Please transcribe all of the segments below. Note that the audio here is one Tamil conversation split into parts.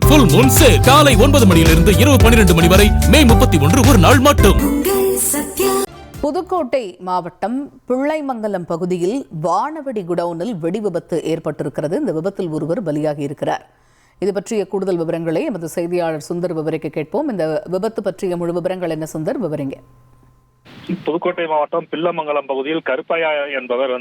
Full Moon Sale காலை 9 மணியிலிருந்து இரவு 12 மணி வரை மே 31 ஒரு நாள் மட்டும். புதுக்கோட்டை மாவட்டம் பிள்ளைமங்கலம் பகுதியில் வானவெடி குடவுனில் வெடி விபத்து ஏற்பட்டிருக்கிறது. இந்த விபத்தில் ஒருவர் பலியாகி இருக்கிறார். இது பற்றிய கூடுதல் விவரங்களை எமது செய்தியாளர் சுந்தர் விவரிக்க கேட்போம். இந்த விபத்து பற்றிய முழு விவரங்கள் என்ன சுந்தர், விவரிங்க. புதுக்கோட்டை மாவட்டம் பிள்ளமங்கலம் பகுதியில் கருப்பையா என்பவர்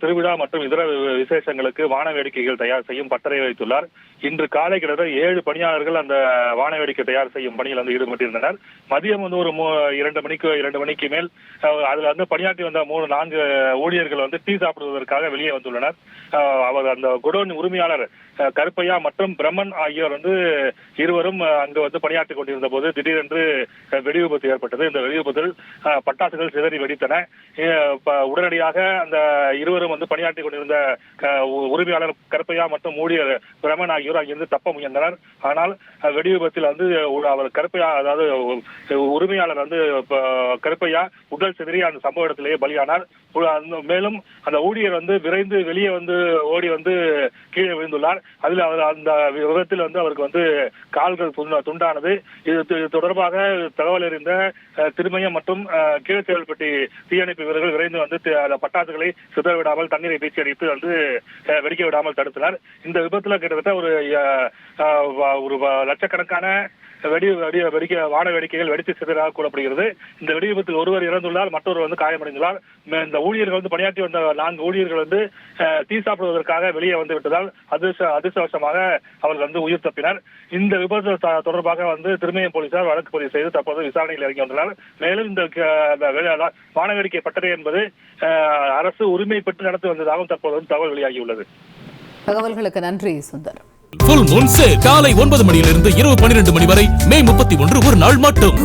திருவிழா மற்றும் இதர விசேஷங்களுக்கு வான வேடிக்கைகள் தயார் செய்யும் பட்டறை வைத்துள்ளார். இன்று காலை கிட்டத்தட்ட 7 பணியாளர்கள் அந்த வான வேடிக்கை தயார் செய்யும் பணியில் ஈடுபட்டிருந்தனர். மதியம் ஒரு 2 மணிக்கு மேல் அதுல பணியாற்றி வந்த 4 ஊழியர்கள் டீ சாப்பிடுவதற்காக வெளியே வந்துள்ளனர். அவர் அந்த குடோன் உரிமையாளர் கருப்பையா மற்றும் பிரம்மன் ஆகியோர் இருவரும் அங்கு பணியாற்றி கொண்டிருந்த போது திடீரென்று வெடி விபத்து ஏற்பட்டது. இந்த வெடி விபத்தில் பட்டாசுகள் சிதறி வெடித்தன. உடனடியாக அந்த இருவரும் பணியாற்றி கொண்டிருந்த உரிமையாளர் கருப்பையா மற்றும் ஊழியர் பிரமன் ஆகியோர் அங்கிருந்து தப்ப முயன்றனர். ஆனால் வெடி விபத்தில் அவர் கருப்பையா, அதாவது உரிமையாளர் கருப்பையா உடல் சிதறி அந்த சம்பவ இடத்திலேயே பலியானார். மேலும் அந்த ஊழியர் விரைந்து வெளியே ஓடி கீழே விழுந்துள்ளார். அதில் அந்த விபத்தில் அவருக்கு கால்கள் துண்டானது. இது தொடர்பாக தகவல் அறிந்த திருமயம் மற்றும் கீழச்செயல்பட்டி தீயணைப்பு வீரர்கள் விரைந்து பட்டாசுகளை சிதற விடாமல் தண்ணீரை பீச்சி அடித்து வெடிக்க விடாமல் தடுத்தனர். இந்த விபத்துல கிட்டத்தட்ட ஒரு லட்சக்கணக்கான வான வேடிக்கைகள் வெடித்து சிதறாக கூறப்படுகிறது. இந்த வெடி விபத்தில் ஒருவர் இறந்துள்ளார், மற்றொருவர் காயமடைந்துள்ளார். இந்த ஊழியர்கள் பணியாற்றி வந்த 4 ஊழியர்கள் டீ சாப்பிடுவதற்காக வெளியே விட்டதால் அதிர்ஷ்டவசமாக அவர்கள் உயிர் தப்பினர். இந்த விபத்து தொடர்பாக திருமயம் போலீசார் வழக்கு பதிவு செய்து தற்போது விசாரணையில் இறங்கி வந்துள்ளனர். மேலும் இந்த வான வேடிக்கை பட்டறை என்பது அரசு உரிமை பெற்று நடத்தி வந்ததாகவும் தற்போது தகவல் வெளியாகியுள்ளது. தகவல்களுக்கு நன்றி சுந்தர். Full Moon Sale காலை 9 மணியிலிருந்து இரவு 12 மணி வரை மே 31 ஒரு நாள் மட்டும்.